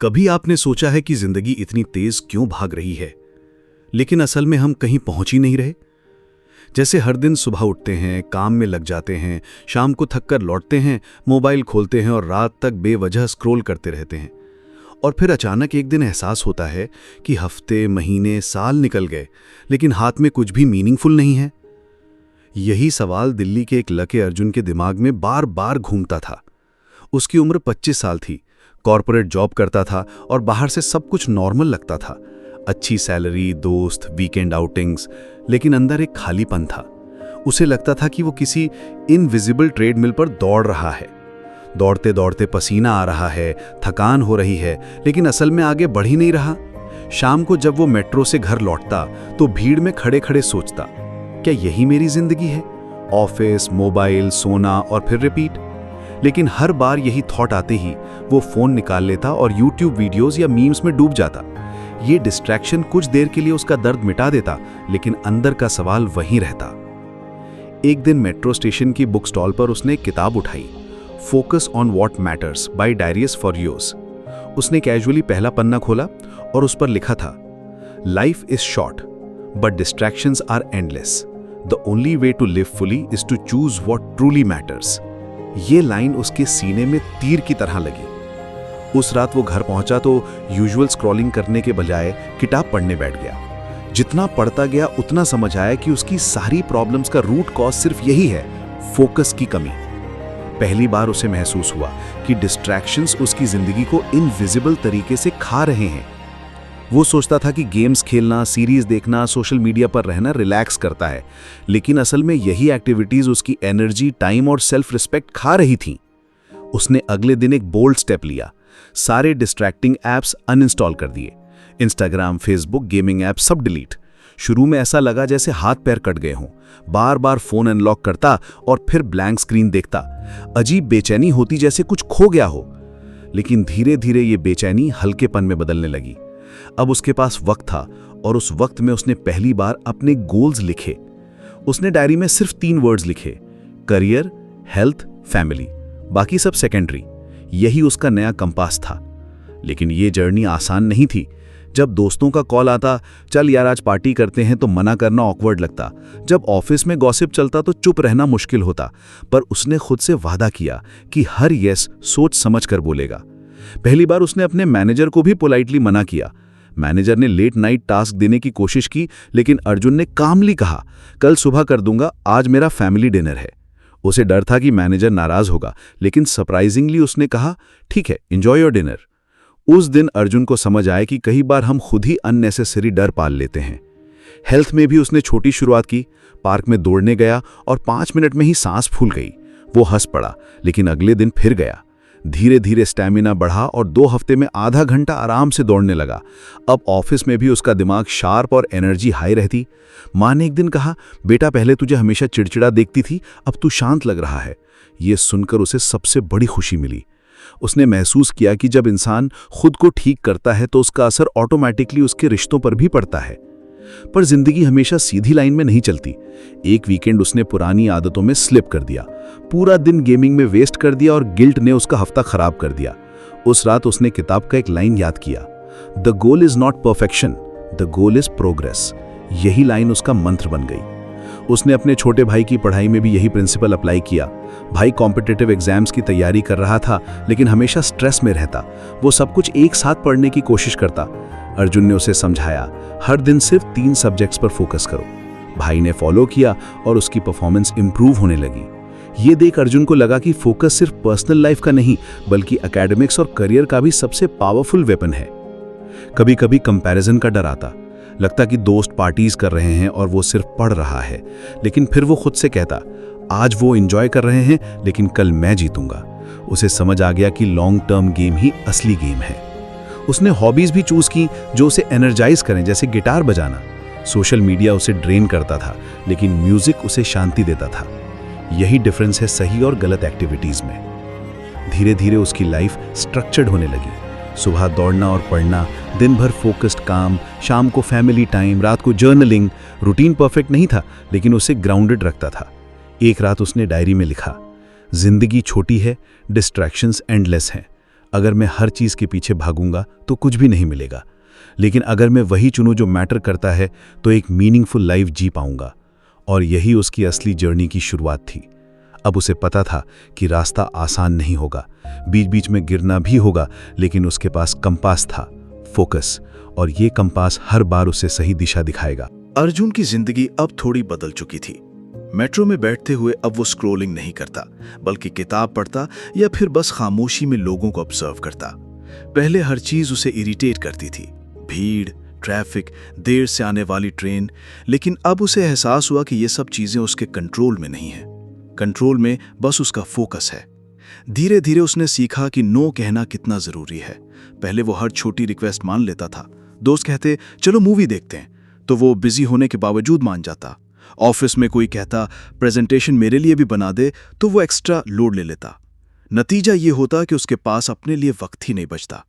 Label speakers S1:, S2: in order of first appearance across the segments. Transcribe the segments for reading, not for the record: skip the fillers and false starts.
S1: कभी आपने सोचा है कि जिंदगी इतनी तेज क्यों भाग रही है, लेकिन असल में हम कहीं पहुंच ही नहीं रहे। जैसे हर दिन सुबह उठते हैं, काम में लग जाते हैं, शाम को थक कर लौटते हैं, मोबाइल खोलते हैं और रात तक बेवजह स्क्रॉल करते रहते हैं। और फिर अचानक एक दिन एहसास होता है कि हफ्ते, महीने, साल निकल गए, लेकिन हाथ में कुछ भी मीनिंगफुल नहीं है। यही सवाल दिल्ली के एक लके अर्जुन के दिमाग में बार बार घूमता था। उसकी उम्र 25 साल थी, कॉर्पोरेट जॉब करता था और बाहर से सब कुछ नॉर्मल लगता था। अच्छी सैलरी, दोस्त, वीकेंड आउटिंग्स, लेकिन अंदर एक खालीपन था। उसे लगता था कि वो किसी इनविजिबल ट्रेडमिल पर दौड़ रहा है। दौड़ते दौड़ते पसीना आ रहा है, थकान हो रही है, लेकिन असल में आगे बढ़ ही नहीं रहा। शाम को जब वो मेट्रो से घर लौटता तो भीड़ में खड़े खड़े सोचता, क्या यही मेरी जिंदगी है? ऑफिस, मोबाइल, सोना और फिर रिपीट। लेकिन हर बार यही थॉट आते ही वो फोन निकाल लेता और यूट्यूब वीडियोस या मीम्स में डूब जाता। ये डिस्ट्रैक्शन कुछ देर के लिए उसका दर्द मिटा देता, लेकिन अंदर का सवाल वहीं रहता। एक दिन मेट्रो स्टेशन की बुक स्टॉल पर उसने एक किताब उठाई, focus on what matters by Darius Foroux. उसने कैजुअली पहला पन्ना खोला और उस पर लिखा था, life is short but distractions are endless. The only way to live fully is to choose what truly matters. ये लाइन उसके सीने में तीर की तरह लगी। उस रात वो घर पहुंचा तो यूजुअल स्क्रॉलिंग करने के बजाय किताब पढ़ने बैठ गया। जितना पढ़ता गया उतना समझ आया कि उसकी सारी प्रॉब्लम्स का रूट कॉज सिर्फ यही है, फोकस की कमी। पहली बार उसे महसूस हुआ कि डिस्ट्रैक्शंस उसकी जिंदगी को इनविजिबल तरीके से खा रहे हैं। वो सोचता था कि गेम्स खेलना, सीरीज देखना, सोशल मीडिया पर रहना रिलैक्स करता है, लेकिन असल में यही एक्टिविटीज उसकी एनर्जी, टाइम और सेल्फ रिस्पेक्ट खा रही थीं। उसने अगले दिन एक बोल्ड स्टेप लिया। सारे डिस्ट्रैक्टिंग ऐप्स अनइंस्टॉल कर दिए। इंस्टाग्राम, फेसबुक, गेमिंग ऐप सब डिलीट। शुरू में ऐसा लगा जैसे हाथ पैर कट गए हों। बार बार फोन अनलॉक करता और फिर ब्लैंक स्क्रीन देखता। अजीब बेचैनी होती जैसे कुछ खो गया हो। लेकिन धीरे धीरे ये बेचैनी हल्केपन में बदलने लगी। अब उसके पास वक्त था और उस वक्त में उसने पहली बार अपने गोल्स लिखे। उसने डायरी में सिर्फ 3 वर्ड्स लिखे, करियर, हेल्थ, फैमिली। बाकी सब सेकेंडरी। यही उसका नया कंपास था। लेकिन ये जर्नी आसान नहीं थी। जब दोस्तों का कॉल आता, चल यार आज पार्टी करते हैं, तो मना करना ऑकवर्ड लगता। जब ऑफिस में गॉसिप चलता तो चुप रहना मुश्किल होता। पर उसने खुद से वादा किया कि हर यस सोच समझ कर बोलेगा। पहली बार उसने अपने मैनेजर को भी पोलाइटली मना किया। मैनेजर ने लेट नाइट टास्क देने की कोशिश की, लेकिन अर्जुन ने कामली कहा, कल सुबह कर दूंगा, आज मेरा फैमिली डिनर है। उसे डर था कि मैनेजर नाराज होगा, लेकिन सरप्राइजिंगली उसने कहा, ठीक है, एंजॉय योर डिनर। उस दिन अर्जुन को समझ आया कि कई बार हम खुद ही अननेसेसरी डर पाल लेते हैं। हेल्थ में भी उसने छोटी शुरुआत की। पार्क में दौड़ने गया और 5 मिनट में ही सांस फूल गई। वो हंस पड़ा, लेकिन अगले दिन फिर गया। धीरे धीरे स्टैमिना बढ़ा और 2 हफ्ते में आधा घंटा आराम से दौड़ने लगा। अब ऑफिस में भी उसका दिमाग शार्प और एनर्जी हाई रहती। माँ ने एक दिन कहा, बेटा पहले तुझे हमेशा चिड़चिड़ा देखती थी, अब तू शांत लग रहा है। ये सुनकर उसे सबसे बड़ी खुशी मिली। उसने महसूस किया कि जब इंसान खुद को ठीक करता है तो उसका असर ऑटोमेटिकली उसके रिश्तों पर भी पड़ता है। पर जिंदगी हमेशा सीधी लाइन में नहीं चलती। एक वीकेंड उसने पुरानी आदतों में स्लिप कर दिया। पूरा दिन गेमिंग में वेस्ट कर दिया और गिल्ट ने उसका हफ्ता खराब कर दिया। उस रात उसने किताब का एक लाइन याद किया, the goal is not perfection, the goal is progress. यही लाइन उसका मंत्र बन गई। उसने अपने छोटे भाई की पढ़ाई में भी यही प्रिंसिपल अप्लाई किया। भाई कॉम्पिटिटिव एग्जाम्स की तैयारी कर रहा था, लेकिन हमेशा स्ट्रेस में रहता। वो सब कुछ एक साथ पढ़ने की कोशिश करता। अर्जुन ने उसे समझाया, हर दिन सिर्फ 3 सब्जेक्ट्स पर फोकस करो। भाई ने फॉलो किया और उसकी परफॉर्मेंस इंप्रूव होने लगी। ये देख अर्जुन को लगा कि फोकस सिर्फ पर्सनल लाइफ का नहीं, बल्कि एकेडमिक्स और करियर का भी सबसे पावरफुल वेपन है। कभी कभी कंपैरिजन का डर आता। लगता कि दोस्त पार्टीज कर रहे हैं और वो सिर्फ पढ़ रहा है। लेकिन फिर वो खुद से कहता, आज वो एंजॉय कर रहे हैं, लेकिन कल मैं जीतूंगा। उसे समझ आ गया कि लॉन्ग टर्म गेम ही असली गेम है। उसने हॉबीज भी चूज की जो उसे एनर्जाइज करें, जैसे गिटार बजाना। सोशल मीडिया उसे ड्रेन करता था, लेकिन म्यूजिक उसे शांति देता था। यही डिफरेंस है सही और गलत एक्टिविटीज में। धीरे धीरे उसकी लाइफ स्ट्रक्चर्ड होने लगी। सुबह दौड़ना और पढ़ना, दिन भर फोकस्ड काम, शाम को फैमिली टाइम, रात को जर्नलिंग। रूटीन परफेक्ट नहीं था, लेकिन उसे ग्राउंडेड रखता था। एक रात उसने डायरी में लिखा, जिंदगी छोटी है, डिस्ट्रैक्शंस एंडलेस हैं। अगर मैं हर चीज़ के पीछे भागूंगा तो कुछ भी नहीं मिलेगा, लेकिन अगर मैं वही चुनूं जो मैटर करता है तो एक मीनिंगफुल लाइफ जी पाऊंगा। और यही उसकी असली जर्नी की शुरुआत थी। अब उसे पता था कि रास्ता आसान नहीं होगा, बीच बीच में गिरना भी होगा, लेकिन उसके पास कंपास था, फोकस, और ये कंपास हर बार उसे सही दिशा दिखाएगा।
S2: अर्जुन की जिंदगी अब थोड़ी बदल चुकी थी। मेट्रो में बैठते हुए अब वो स्क्रॉलिंग नहीं करता, बल्कि किताब पढ़ता या फिर बस खामोशी में लोगों को ऑब्जर्व करता। पहले हर चीज उसे इरिटेट करती थी, भीड़, ट्रैफिक, देर से आने वाली ट्रेन, लेकिन अब उसे एहसास हुआ कि ये सब चीजें उसके कंट्रोल में नहीं है। कंट्रोल में बस उसका फोकस है। धीरे धीरे उसने सीखा कि नो कहना कितना जरूरी है। पहले वो हर छोटी रिक्वेस्ट मान लेता था। दोस्त कहते चलो मूवी देखते हैं, तो वो बिजी होने के बावजूद मान जाता। ऑफिस में कोई कहता प्रेजेंटेशन मेरे लिए भी बना दे, तो वो एक्स्ट्रा लोड ले लेता। नतीजा ये होता कि उसके पास अपने लिए वक्त ही नहीं बचता।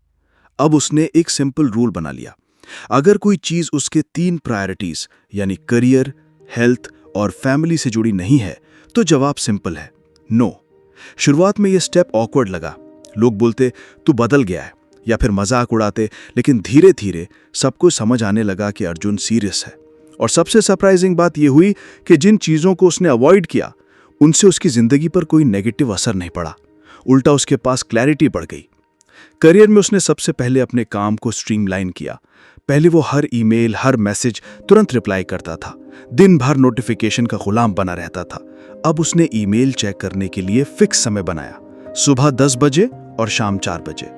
S2: अब उसने एक सिंपल रूल बना लिया, अगर कोई चीज उसके 3 प्रायोरिटीज यानी करियर, हेल्थ और फैमिली से जुड़ी नहीं है तो जवाब सिंपल है, नो। शुरुआत में यह स्टेप ऑकवर्ड लगा। लोग बोलते तू बदल गया है या फिर मजाक उड़ाते, लेकिन धीरे धीरे सबको समझ आने लगा कि अर्जुन सीरियस है। और सबसे सरप्राइजिंग बात यह हुई कि जिन चीजों को उसने अवॉइड किया उनसे उसकी जिंदगी पर कोई नेगेटिव असर नहीं पड़ा, उल्टा उसके पास क्लैरिटी बढ़ गई। करियर में उसने सबसे पहले अपने काम को स्ट्रीमलाइन किया। पहले वो हर ईमेल, हर मैसेज तुरंत रिप्लाई करता था, दिन भर नोटिफिकेशन का गुलाम बना रहता था। अब उसने ईमेल चेक करने के लिए फिक्स समय बनाया, सुबह 10 बजे और शाम 4 बजे।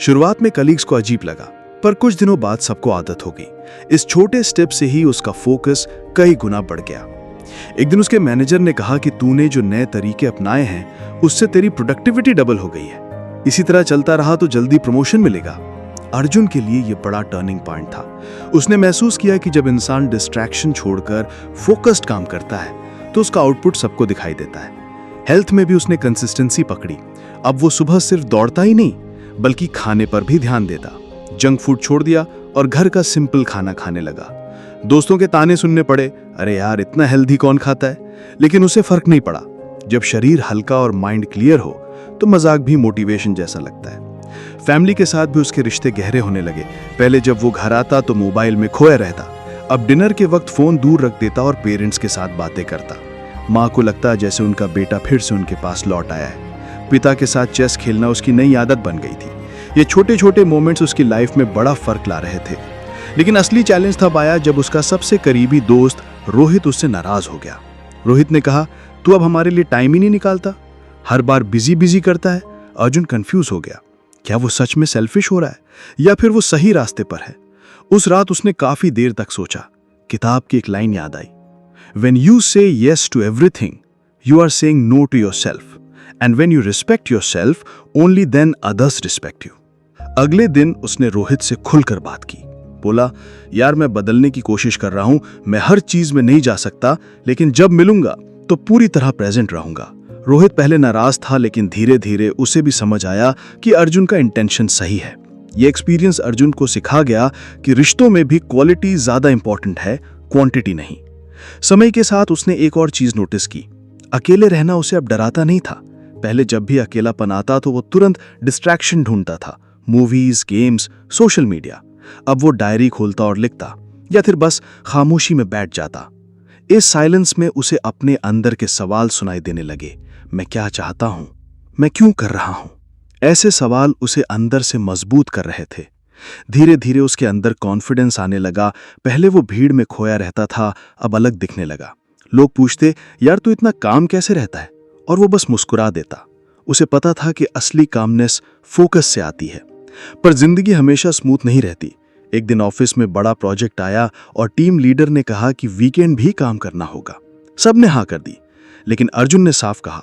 S2: शुरुआत में कलीग्स को अजीब लगा, पर कुछ दिनों बाद सबको आदत हो गई। इस छोटे स्टेप से ही उसका फोकस कई गुना बढ़ गया। एक दिन उसके मैनेजर ने कहा कि तूने जो नए तरीके अपनाए हैं उससे तेरी प्रोडक्टिविटी डबल हो गई है, इसी तरह चलता रहा तो जल्दी प्रमोशन मिलेगा। अर्जुन के लिए यह बड़ा टर्निंग पॉइंट था। उसने महसूस किया कि जब इंसान डिस्ट्रैक्शन छोड़कर फोकस्ड काम करता है तो उसका आउटपुट सबको दिखाई देता है। हेल्थ में भी उसने कंसिस्टेंसी पकड़ी। अब वो सुबह सिर्फ दौड़ता ही नहीं बल्कि खाने पर भी ध्यान देता। जंक फूड छोड़ दिया और घर का सिंपल खाना खाने लगा। दोस्तों के ताने सुनने पड़े, अरे यार इतना हेल्दी कौन खाता है, लेकिन उसे फर्क नहीं पड़ा। जब शरीर हल्का और माइंड क्लियर हो तो मजाक भी मोटिवेशन जैसा लगता है। फैमिली के साथ भी उसके रिश्ते गहरे होने लगे। पहले जब वो घर आता तो मोबाइल में खोया रहता, अब डिनर के वक्त फोन दूर रख देता और पेरेंट्स के साथ बातें करता। माँ को लगता जैसे उनका बेटा फिर से उनके पास लौट आया है। पिता के साथ चेस खेलना उसकी नई आदत बन गई थी। ये छोटे छोटे मोमेंट्स उसकी लाइफ में बड़ा फर्क ला रहे थे। लेकिन असली चैलेंज तब आया जब उसका सबसे करीबी दोस्त रोहित उससे नाराज हो गया। रोहित ने कहा तू अब हमारे लिए टाइम ही नहीं निकालता, हर बार बिजी करता है। अर्जुन कंफ्यूज हो गया, क्या वो सच में सेल्फिश हो रहा है या फिर वो सही रास्ते पर है। उस रात उसने काफी देर तक सोचा। किताब की एक लाइन याद आई, When you say yes to everything, you are saying no to yourself. And when you respect yourself, only then others respect you. अगले दिन उसने रोहित से खुलकर बात की। बोला, यार मैं बदलने की कोशिश कर रहा हूं, मैं हर चीज में नहीं जा सकता, लेकिन जब मिलूंगा तो पूरी तरह प्रेजेंट रहूंगा। रोहित पहले नाराज था, लेकिन धीरे धीरे उसे भी समझ आया कि अर्जुन का इंटेंशन सही है। ये एक्सपीरियंस अर्जुन को सिखा गया कि रिश्तों में भी क्वालिटी ज्यादा इंपॉर्टेंट है, क्वांटिटी नहीं। समय के साथ उसने एक और चीज नोटिस की, अकेले रहना उसे अब डराता नहीं था। पहले जब भी अकेलापन आता तो वो तुरंत डिस्ट्रैक्शन ढूंढता था, मूवीज, गेम्स, सोशल मीडिया। अब वो डायरी खोलता और लिखता या फिर बस खामोशी में बैठ जाता। इस साइलेंस में उसे अपने अंदर के सवाल सुनाई देने लगे, मैं क्या चाहता हूं, मैं क्यों कर रहा हूं। ऐसे सवाल उसे अंदर से मजबूत कर रहे थे। धीरे धीरे उसके अंदर कॉन्फिडेंस आने लगा। पहले वो भीड़ में खोया रहता था, अब अलग दिखने लगा। लोग पूछते, यार तू इतना काम कैसे रहता है, और वो बस मुस्कुरा देता। उसे पता था कि असली कामनेस फोकस से आती है। पर जिंदगी हमेशा स्मूथ नहीं रहती। एक दिन ऑफिस में बड़ा प्रोजेक्ट आया और टीम लीडर ने कहा कि वीकेंड भी काम करना होगा। सबने हाँ कर दी, लेकिन अर्जुन ने साफ कहा,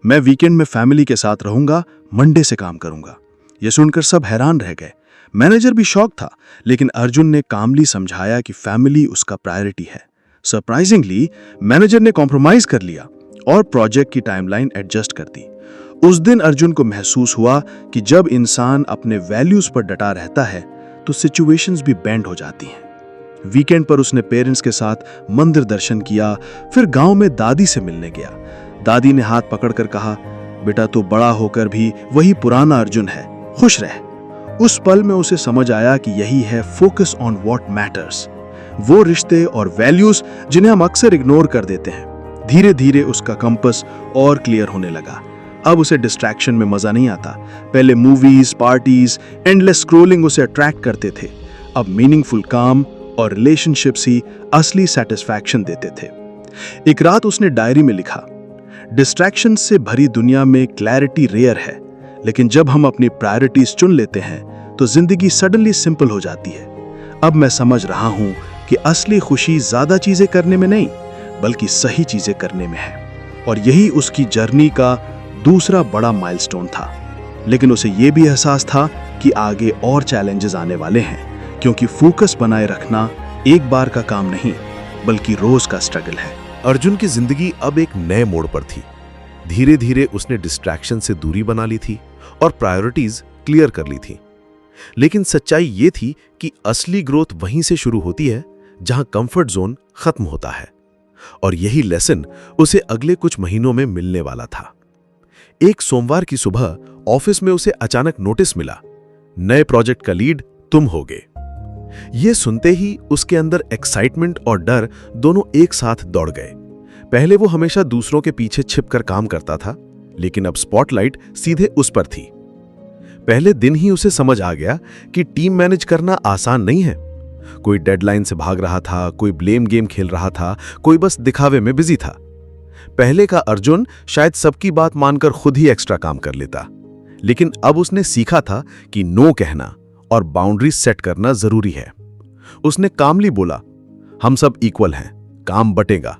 S2: मैं वीकेंड में फैमिली के साथ रहूंगा, मंडे से काम करूंगा। यह सुनकर सब हैरान रह गए। मैनेजर भी शॉक था, लेकिन अर्जुन ने कामली समझाया कि फैमिली उसका प्रायोरिटी है। सरप्राइजिंगली मैनेजर ने कॉम्प्रोमाइज कर लिया और प्रोजेक्ट की टाइमलाइन एडजस्ट कर दी। उस दिन अर्जुन को महसूस हुआ कि जब इंसान अपने वैल्यूज पर डटा रहता है तो सिचुएशंस भी बेंड हो जाती हैं। वीकेंड पर उसने पेरेंट्स के साथ मंदिर दर्शन किया, फिर गांव में दादी से मिलने गया। दादी ने हाथ पकड़कर कहा, बेटा तू बड़ा होकर भी वही पुराना अर्जुन है, खुश रह। उस पल में उसे समझ आया कि यही है फोकस ऑन व्हाट मैटर्स, वो रिश्ते और वैल्यूज जिन्हें हम अक्सर इग्नोर कर देते हैं। धीरे धीरे उसका कंपस और क्लियर होने लगा। अब उसे डिस्ट्रैक्शन में मजा नहीं आता। पहले मूवीज, पार्टीज, एंडलेस स्क्रॉलिंग उसे अट्रैक्ट करते थे। अब मीनिंगफुल काम और रिलेशनशिप्स ही असली सेटिस्फैक्शन देते थे। एक रात उसने डायरी में लिखा, डिस्ट्रैक्शन से भरी दुनिया में क्लैरिटी रेयर है, लेकिन जब हम अपनी प्रायोरिटीज चुन लेते हैं तो जिंदगी सडनली सिंपल हो जाती है। अब मैं समझ रहा हूं कि असली खुशी ज्यादा चीजें करने में नहीं, बल्कि सही चीजें करने में है। और यही उसकी जर्नी का दूसरा बड़ा माइलस्टोन था। लेकिन उसे यह भी एहसास था कि आगे और चैलेंजेस आने वाले हैं, क्योंकि फोकस बनाए रखना एक बार का काम नहीं, बल्कि रोज का स्ट्रगल है।
S3: अर्जुन की जिंदगी अब एक नए मोड़ पर थी। धीरे धीरे उसने डिस्ट्रैक्शन से दूरी बना ली थी और प्रायोरिटीज क्लियर कर ली थी। लेकिन सच्चाई ये थी कि असली ग्रोथ वहीं से शुरू होती है जहां कंफर्ट जोन खत्म होता है। और यही लेसन उसे अगले कुछ महीनों में मिलने वाला था। एक सोमवार की सुबह ऑफिस में उसे अचानक नोटिस मिला, नए प्रोजेक्ट का लीड तुम होगे। यह सुनते ही उसके अंदर एक्साइटमेंट और डर दोनों एक साथ दौड़ गए। पहले वो हमेशा दूसरों के पीछे छिपकर काम करता था, लेकिन अब स्पॉटलाइट सीधे उस पर थी। पहले दिन ही उसे समझ आ गया कि टीम मैनेज करना आसान नहीं है। कोई डेडलाइन से भाग रहा था, कोई ब्लेम गेम खेल रहा था, कोई बस दिखावे में बिजी था। पहले का अर्जुन शायद सबकी बात मानकर खुद ही एक्स्ट्रा काम कर लेता, लेकिन अब उसने सीखा था कि नो कहना और बाउंड्रीज सेट करना जरूरी है। उसने कामली बोला, हम सब इक्वल हैं, काम बटेगा।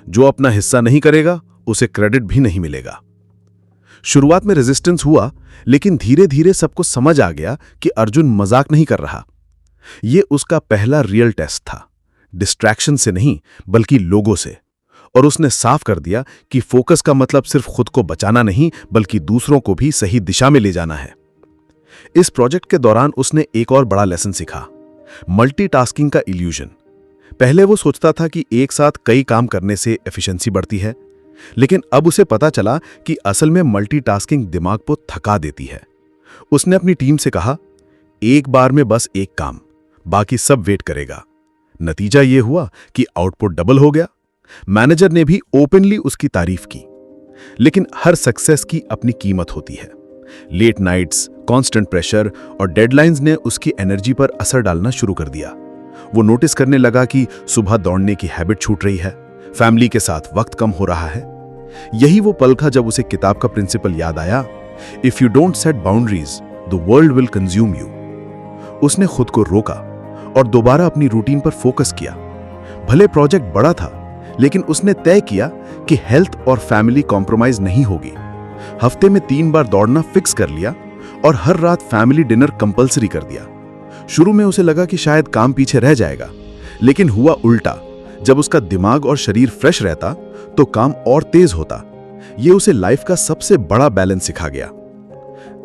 S3: जो अपना हिस्सा नहीं करेगा उसे क्रेडिट भी नहीं मिलेगा। शुरुआत में रेजिस्टेंस हुआ, लेकिन धीरे धीरे सबको समझ आ गया कि अर्जुन मजाक नहीं कर रहा। यह उसका पहला रियल टेस्ट था, डिस्ट्रैक्शन से नहीं बल्कि लोगों से। और उसने साफ कर दिया कि फोकस का मतलब सिर्फ खुद को बचाना नहीं, बल्कि दूसरों को भी सही दिशा में ले जाना है। इस प्रोजेक्ट के दौरान उसने एक और बड़ा लेसन सीखा, मल्टीटास्किंग का इल्यूजन। पहले वो सोचता था कि एक साथ कई काम करने से एफिशिएंसी बढ़ती है, लेकिन अब उसे पता चला कि असल में मल्टीटास्किंग दिमाग को थका देती है। उसने अपनी टीम से कहा, एक बार में बस एक काम, बाकी सब वेट करेगा। नतीजा यह हुआ कि आउटपुट डबल हो गया। मैनेजर ने भी ओपनली उसकी तारीफ की। लेकिन हर सक्सेस की अपनी कीमत होती है। लेट नाइट्स, कांस्टेंट प्रेशर और डेडलाइंस ने उसकी एनर्जी पर असर डालना शुरू कर दिया। वो नोटिस करने लगा कि सुबह दौड़ने की हैबिट छूट रही है, फैमिली के साथ वक्त कम हो रहा है। यही वो पल था जब उसे किताब का प्रिंसिपल याद आया, if you don't set boundaries the world will consume you. उसने खुद को रोका और दोबारा अपनी रूटीन पर फोकस किया। भले प्रोजेक्ट बड़ा था, लेकिन उसने तय किया कि हेल्थ और फैमिली कॉम्प्रोमाइज नहीं होगी। हफ्ते में 3 बार दौड़ना फिक्स कर लिया और हर रात फैमिली डिनर कंपलसरी कर दिया। शुरू में उसे लगा कि शायद काम पीछे रह जाएगा, लेकिन हुआ उल्टा। जब उसका दिमाग और शरीर फ्रेश रहता तो काम और तेज होता। यह उसे लाइफ का सबसे बड़ा बैलेंस सिखा गया।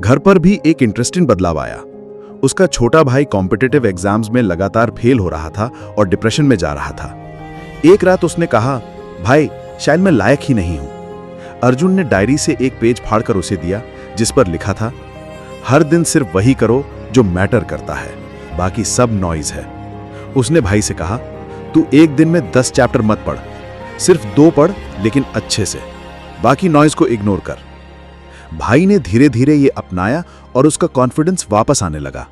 S3: घर पर भी एक इंटरेस्टिंग बदलाव आया। उसका छोटा भाई कॉम्पिटिटिव एग्जाम्स में लगातार फेल हो रहा था और डिप्रेशन में जा रहा था। एक रात उसने कहा, भाई शायद मैं लायक ही नहीं हूं। अर्जुन ने डायरी से एक पेज फाड़कर उसे दिया, जिस पर लिखा था, हर दिन सिर्फ वही करो जो मैटर करता है, बाकी सब नॉइज है। उसने भाई से कहा, तू एक दिन में 10 चैप्टर मत पढ़, सिर्फ 2 पढ़, लेकिन अच्छे से, बाकी नॉइज को इग्नोर कर। भाई ने धीरे धीरे ये अपनाया और उसका कॉन्फिडेंस वापस आने लगा।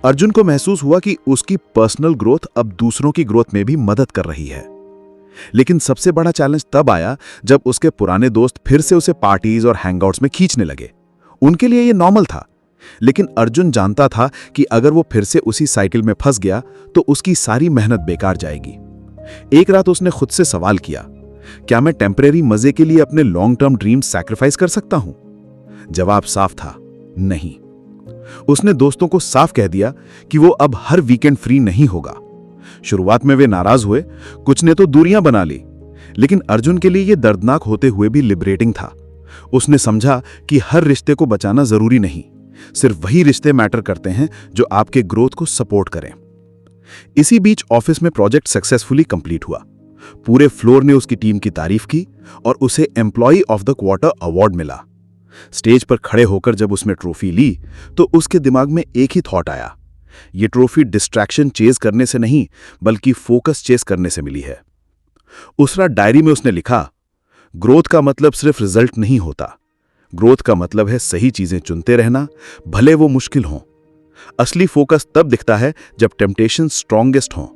S3: अर्जुन को महसूस हुआ कि उसकी पर्सनल ग्रोथ अब दूसरों की ग्रोथ में भी मदद कर रही है। लेकिन सबसे बड़ा चैलेंज तब आया जब उसके पुराने दोस्त फिर से उसे पार्टीज और हैंगआउट्स में खींचने लगे। उनके लिए यह नॉर्मल था, लेकिन अर्जुन जानता था कि अगर वो फिर से उसी साइकिल में फंस गया तो उसकी सारी मेहनत बेकार जाएगी। एक रात उसने खुद से सवाल किया, क्या मैं टेम्परेरी मजे के लिए अपने लॉन्ग टर्म ड्रीम्स सैक्रिफाइस कर सकता हूं? जवाब साफ था, नहीं। उसने दोस्तों को साफ कह दिया कि वो अब हर वीकेंड फ्री नहीं होगा। शुरुआत में वे नाराज हुए, कुछ ने तो दूरियां बना ली, लेकिन अर्जुन के लिए यह दर्दनाक होते हुए भी लिबरेटिंग था। उसने समझा कि हर रिश्ते को बचाना जरूरी नहीं, सिर्फ वही रिश्ते मैटर करते हैं जो आपके ग्रोथ को सपोर्ट करें। इसी बीच ऑफिस में प्रोजेक्ट सक्सेसफुली कंप्लीट हुआ। पूरे फ्लोर ने उसकी टीम की तारीफ की और उसे employee of the quarter award मिला।
S2: स्टेज पर खड़े होकर जब उसने ट्रॉफी ली तो उसके दिमाग में एक ही थॉट आया, ये ट्रॉफी डिस्ट्रैक्शन चेज करने से नहीं बल्कि फोकस चेज करने से मिली है। उसरा डायरी में उसने लिखा, ग्रोथ का मतलब सिर्फ रिजल्ट नहीं होता, ग्रोथ का मतलब है सही चीजें चुनते रहना, भले वो मुश्किल हों। असली फोकस तब दिखता है जब टेम्पटेशन स्ट्रॉन्गेस्ट हों।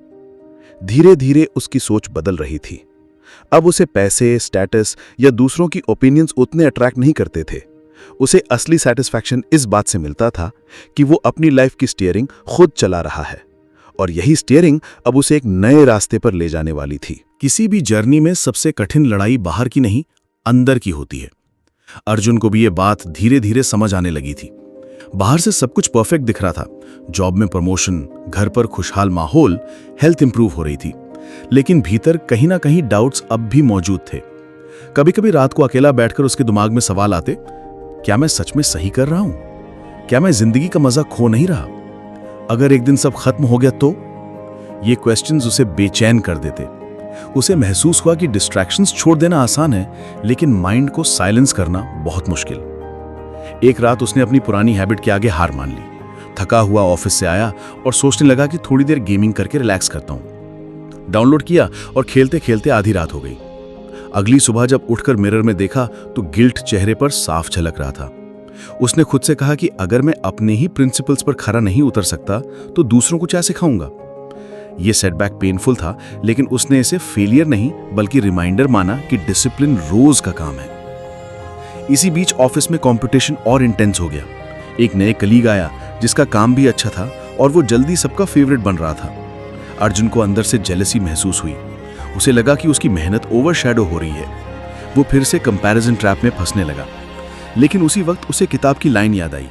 S2: धीरे धीरे उसकी सोच बदल रही थी। अब उसे पैसे, स्टेटस या दूसरों की ओपिनियंस उतने अट्रैक्ट नहीं करते थे। उसे असली सेटिस्फैक्शन इस बात से मिलता था कि वो अपनी लाइफ की स्टीयरिंग खुद चला रहा है, और यही स्टीयरिंग अब उसे एक नए रास्ते पर ले जाने वाली थी।
S1: किसी भी जर्नी में सबसे कठिन लड़ाई बाहर की नहीं, अंदर की होती है। अर्जुन को भी ये बात धीरे धीरे समझ आने लगी थी। बाहर से सब कुछ परफेक्ट दिख रहा था, जॉब में प्रमोशन, घर पर खुशहाल माहौल, हेल्थ इंप्रूव हो रही थी, लेकिन भीतर कहीं ना कहीं डाउट्स अब भी मौजूद थे। कभी कभी रात को अकेला बैठकर उसके दिमाग में सवाल आते, क्या मैं सच में सही कर रहा हूं? क्या मैं जिंदगी का मजा खो नहीं रहा? अगर एक दिन सब खत्म हो गया तो? ये क्वेश्चंस उसे बेचैन कर देते। उसे महसूस हुआ कि डिस्ट्रैक्शंस छोड़ देना आसान है, लेकिन माइंड को साइलेंस करना बहुत मुश्किल। एक रात उसने अपनी पुरानी हैबिट के आगे हार मान ली। थका हुआ ऑफिस से आया और सोचने लगा कि थोड़ी देर गेमिंग करके रिलैक्स करता हूं। डाउनलोड किया और खेलते खेलते आधी रात हो गई। अगली सुबह जब उठकर मिरर में देखा तो गिल्ट चेहरे पर साफ झलक रहा था। उसने खुद से कहा कि अगर मैं अपने ही प्रिंसिपल्स पर खरा नहीं उतर सकता तो दूसरों को क्या सिखाऊंगा। यह सेटबैक पेनफुल था, लेकिन उसने इसे फेलियर नहीं बल्कि रिमाइंडर माना कि डिसिप्लिन रोज का काम है। इसी बीच ऑफिस में कंपटीशन और इंटेंस हो गया। एक नए कलीग आया जिसका काम भी अच्छा था और वो जल्दी सबका फेवरेट बन रहा था। अर्जुन को अंदर से जेलसी महसूस हुई। उसे लगा कि उसकी मेहनत ओवरशैडो हो रही है। वो फिर से कंपैरिजन ट्रैप में फंसने लगा। लेकिन उसी वक्त उसे किताब की लाइन याद आई,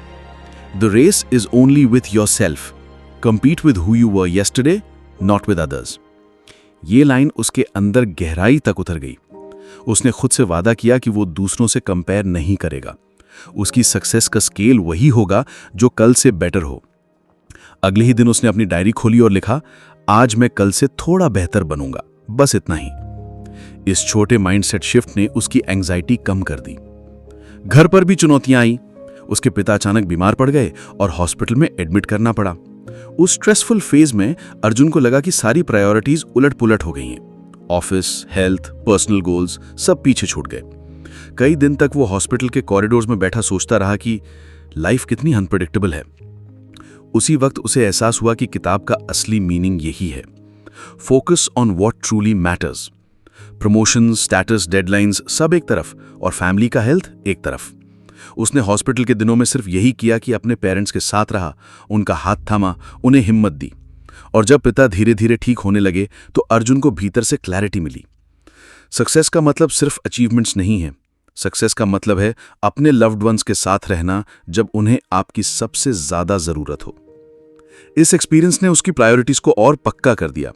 S1: the race is only with yourself, compete with who you were yesterday, not with others. ये लाइन उसके अंदर गहराई तक उतर गई। उसने खुद से वादा किया कि वो दूसरों से कंपेयर नहीं करेगा। उसकी सक्सेस का स्केल वही होगा जो कल से बेटर हो। अगले ही दिन उसने अपनी डायरी खोली और लिखा, आज मैं कल से थोड़ा बेहतर बनूंगा, बस इतना ही। इस छोटे माइंडसेट शिफ्ट ने उसकी एंजाइटी कम कर दी। घर पर भी चुनौतियां आई। उसके पिता अचानक बीमार पड़ गए और हॉस्पिटल में एडमिट करना पड़ा। उस स्ट्रेसफुल फेज में अर्जुन को लगा कि सारी प्रायोरिटीज उलट पुलट हो गई हैं। ऑफिस, हेल्थ, पर्सनल गोल्स सब पीछे छूट गए। कई दिन तक वो हॉस्पिटल के कॉरिडोर्स में बैठा सोचता रहा कि लाइफ कितनी अनप्रेडिक्टेबल है। उसी वक्त उसे एहसास हुआ कि किताब का असली मीनिंग यही है, focus on what truly matters. Promotion, status, deadlines सब एक तरफ और फैमिली का हेल्थ एक तरफ। उसने हॉस्पिटल के दिनों में सिर्फ यही किया कि अपने पेरेंट्स के साथ रहा, उनका हाथ थामा, उन्हें हिम्मत दी। और जब पिता धीरे धीरे ठीक होने लगे तो अर्जुन को भीतर से क्लैरिटी मिली। सक्सेस का मतलब सिर्फ अचीवमेंट्स नहीं है। सक्सेस का मतलब है अपने लव्ड वंस के साथ रहना जब उन्हें आपकी सबसे ज्यादा जरूरत हो। इस एक्सपीरियंस ने उसकी प्रायोरिटीज को और पक्का कर दिया।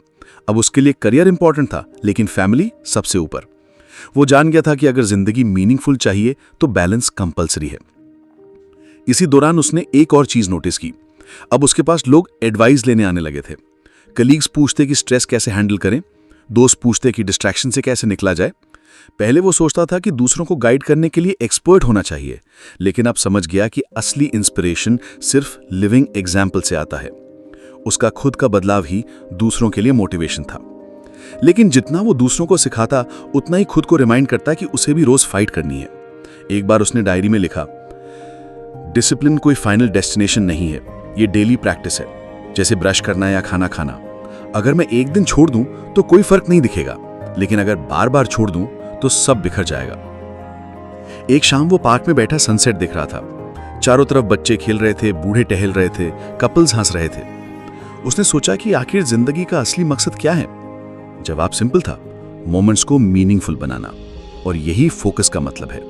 S1: अब उसके लिए करियर इंपॉर्टेंट था, लेकिन फैमिली सबसे ऊपर। वो जान गया था कि अगर जिंदगी मीनिंगफुल चाहिए तो बैलेंस कंपलसरी है। इसी दौरान उसने एक और चीज नोटिस की। अब उसके पास लोग एडवाइस लेने आने लगे थे। कलीग्स पूछते कि स्ट्रेस कैसे हैंडल करें, दोस्त पूछते कि डिस्ट्रैक्शन से कैसे निकला जाए। पहले वो सोचता था कि दूसरों को गाइड करने के लिए एक्सपर्ट होना चाहिए, लेकिन अब समझ गया कि असली इंस्पिरेशन सिर्फ लिविंग एग्जाम्पल से आता है। उसका खुद का बदलाव ही दूसरों के लिए मोटिवेशन था। लेकिन जितना वो दूसरों को सिखाता, उतना ही खुद को रिमाइंड करता कि उसे भी रोज फाइट करनी है। एक बार उसने डायरी में लिखा, डिसिप्लिन कोई फाइनल डेस्टिनेशन नहीं है, ये डेली प्रैक्टिस है, जैसे ब्रश करना या खाना खाना। अगर मैं एक दिन छोड़ दूं तो कोई फर्क नहीं दिखेगा, लेकिन अगर बार बार छोड़ दूं तो सब बिखर जाएगा। एक शाम वो पार्क में बैठा सनसेट देख रहा था। चारों तरफ बच्चे खेल रहे थे, बूढ़े टहल रहे थे, कपल्स हंस रहे थे। उसने सोचा कि आखिर जिंदगी का असली मकसद क्या है। जवाब सिंपल था, मोमेंट्स को मीनिंगफुल बनाना, और यही फोकस का मतलब है।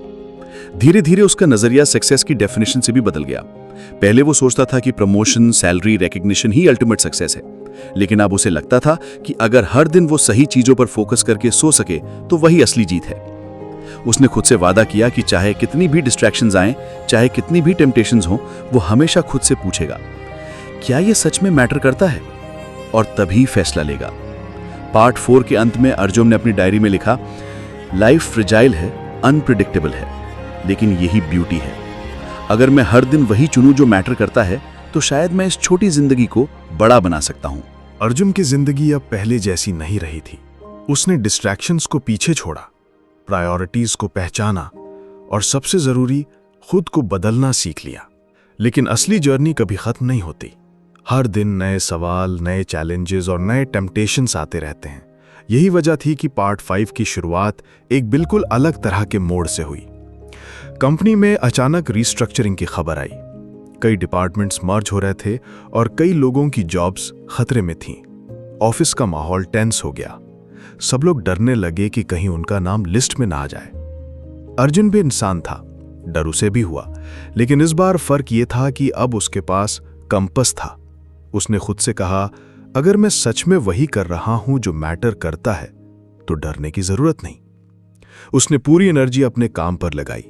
S1: धीरे धीरे उसका नजरिया सक्सेस की डेफिनेशन से भी बदल गया। पहले वो सोचता था कि प्रमोशन, सैलरी, रिकॉग्निशन ही अल्टीमेट सक्सेस है, लेकिन अब उसे लगता था कि अगर हर दिन वो सही चीजों पर फोकस करके सो सके तो वही असली जीत है। उसने खुद से वादा किया कि चाहे कितनी भी डिस्ट्रैक्शंस आएं, चाहे कितनी भी टेम्पटेशंस हो, वो हमेशा खुद से पूछेगा, क्या ये सच में मैटर करता है, और तभी फैसला लेगा। पार्ट 4 के अंत में अर्जुन ने अपनी डायरी में लिखा, लाइफ फ्रिजाइल है, अनप्रिडिक्टेबल है,
S2: लेकिन यही ब्यूटी है। अगर मैं हर दिन वही चुनूं जो मैटर करता है, तो शायद मैं इस छोटी जिंदगी को बड़ा बना सकता हूं।
S4: अर्जुन की जिंदगी अब पहले जैसी नहीं रही थी। उसने डिस्ट्रैक्शंस को पीछे छोड़ा, प्रायोरिटीज को पहचाना और सबसे जरूरी खुद को बदलना सीख लिया। लेकिन असली जर्नी कभी खत्म नहीं होती। हर दिन नए सवाल, नए चैलेंजेस और नए टेम्पटेशंस आते रहते हैं। यही वजह थी कि पार्ट 5 की शुरुआत एक बिल्कुल अलग तरह के मोड़ से हुई। कंपनी में अचानक रीस्ट्रक्चरिंग की खबर आई। कई डिपार्टमेंट्स मर्ज हो रहे थे और कई लोगों की जॉब्स खतरे में थीं। ऑफिस का माहौल टेंस हो गया। सब लोग डरने लगे कि कहीं उनका नाम लिस्ट में ना आ जाए। अर्जुन भी इंसान था, डर उसे भी हुआ, लेकिन इस बार फर्क ये था कि अब उसके पास कंपस था। उसने खुद से कहा, अगर मैं सच में वही कर रहा हूं जो मैटर करता है, तो डरने की जरूरत नहीं। उसने पूरी एनर्जी अपने काम पर लगाई।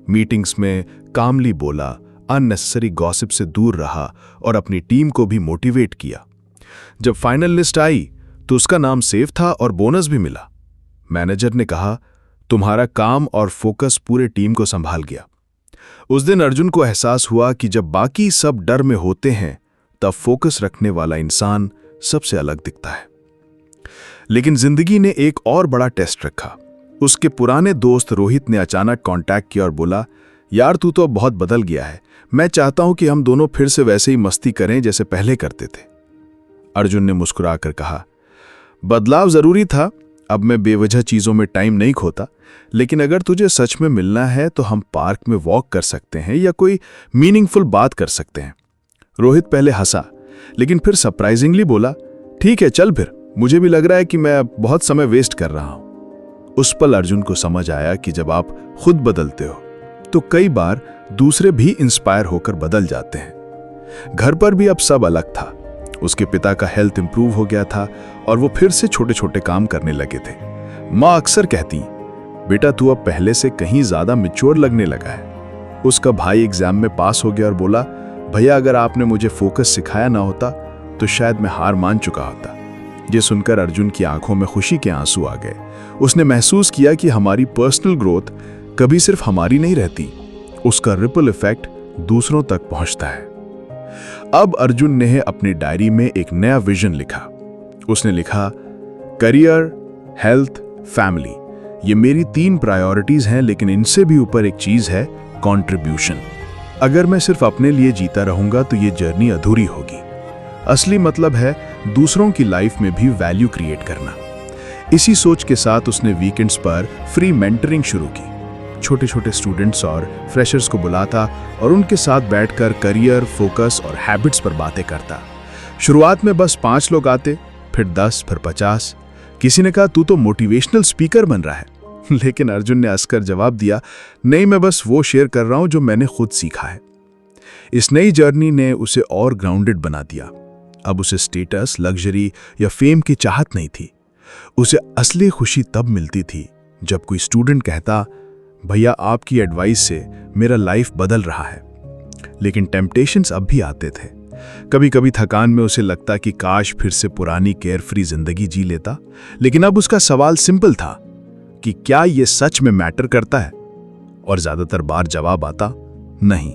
S4: मीटिंग्स में कामली बोला, अननेसेसरी गॉसिप से दूर रहा और अपनी टीम को भी मोटिवेट किया। जब फाइनल लिस्ट आई तो उसका नाम सेफ था और बोनस भी मिला। मैनेजर ने कहा, तुम्हारा काम और फोकस पूरे टीम को संभाल गया। उस दिन अर्जुन को एहसास हुआ कि जब बाकी सब डर में होते हैं, तब फोकस रखने वाला इंसान सबसे अलग दिखता है। लेकिन जिंदगी ने एक और बड़ा टेस्ट रखा। उसके पुराने दोस्त रोहित ने अचानक कांटेक्ट किया और बोला, यार तू तो अब बहुत बदल गया है। मैं चाहता हूं कि हम दोनों फिर से वैसे ही मस्ती करें जैसे पहले करते थे। अर्जुन ने मुस्कुराकर कहा, बदलाव जरूरी था। अब मैं बेवजह चीजों में टाइम नहीं खोता, लेकिन अगर तुझे सच में मिलना है तो हम पार्क में वॉक कर सकते हैं या कोई मीनिंगफुल बात कर सकते हैं। रोहित पहले हंसा, लेकिन फिर सरप्राइजिंगली बोला, ठीक है चल फिर, मुझे भी लग रहा है कि मैं बहुत समय वेस्ट कर रहा हूं। उस पल अर्जुन को समझ आया कि जब आप खुद बदलते हो तो कई बार दूसरे भी इंस्पायर होकर बदल जाते हैं। घर पर भी अब सब अलग था। उसके पिता का हेल्थ इंप्रूव हो गया था और वो फिर से छोटे छोटे काम करने लगे थे। माँ अक्सर कहती, बेटा तू अब पहले से कहीं ज्यादा मैच्योर लगने लगा है। उसका भाई एग्जाम में पास हो गया और बोला, भैया अगर आपने मुझे फोकस सिखाया ना होता तो शायद मैं हार मान चुका होता। ये सुनकर अर्जुन की आंखों में खुशी के आंसू आ गए। उसने महसूस किया कि हमारी पर्सनल ग्रोथ कभी सिर्फ हमारी नहीं रहती, उसका रिपल इफेक्ट दूसरों तक पहुंचता है। अब अर्जुन ने अपनी डायरी में एक नया विजन लिखा। उसने लिखा, करियर, हेल्थ, फैमिली, ये मेरी 3 प्रायोरिटीज हैं, लेकिन इनसे भी ऊपर एक चीज है, कंट्रीब्यूशन। अगर मैं सिर्फ अपने लिए जीता रहूंगा तो ये जर्नी अधूरी होगी। असली मतलब है दूसरों की लाइफ में भी वैल्यू क्रिएट करना। इसी सोच के साथ उसने वीकेंड्स पर फ्री मेंटरिंग शुरू की। छोटे छोटे स्टूडेंट्स और फ्रेशर्स को बुलाता और उनके साथ बैठकर करियर, फोकस और हैबिट्स पर बातें करता। शुरुआत में बस 5 लोग आते, फिर 10, फिर 50। किसी ने कहा, तू तो मोटिवेशनल स्पीकर बन रहा है। लेकिन अर्जुन ने हंसकर जवाब दिया, नहीं, मैं बस वो शेयर कर रहा हूं जो मैंने खुद सीखा है। इस नई जर्नी ने उसे और ग्राउंडेड बना दिया। अब उसे स्टेटस, लग्जरी या फेम की चाहत नहीं थी। उसे असली खुशी तब मिलती थी जब कोई स्टूडेंट कहता, भैया आपकी एडवाइस से मेरा लाइफ बदल रहा है। लेकिन टेम्पटेशंस अब भी आते थे। कभी कभी थकान में उसे लगता कि काश फिर से पुरानी केयरफ्री जिंदगी जी लेता। लेकिन अब उसका सवाल सिंपल था कि क्या यह सच में मैटर करता है? और ज्यादातर बार जवाब आता, नहीं।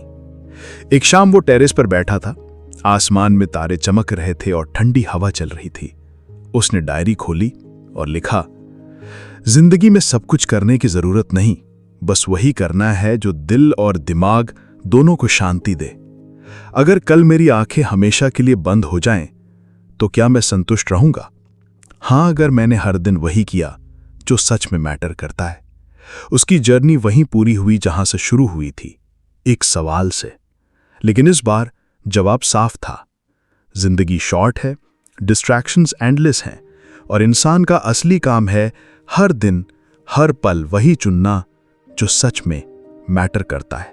S4: एक शाम वो टेरेस पर बैठा था। आसमान में तारे चमक रहे थे और ठंडी हवा चल रही थी। उसने डायरी खोली और लिखा, जिंदगी में सब कुछ करने की जरूरत नहीं, बस वही करना है जो दिल और दिमाग दोनों को शांति दे। अगर कल मेरी आंखें हमेशा के लिए बंद हो जाएं, तो क्या मैं संतुष्ट रहूंगा? हां, अगर मैंने हर दिन वही किया जो सच में मैटर करता है। उसकी जर्नी वहीं पूरी हुई जहां से शुरू हुई थी, एक सवाल से। लेकिन इस बार जवाब साफ था। जिंदगी शॉर्ट है, डिस्ट्रैक्शंस एंडलेस हैं, और इंसान का असली काम है हर दिन, हर पल वही चुनना जो सच में मैटर करता है।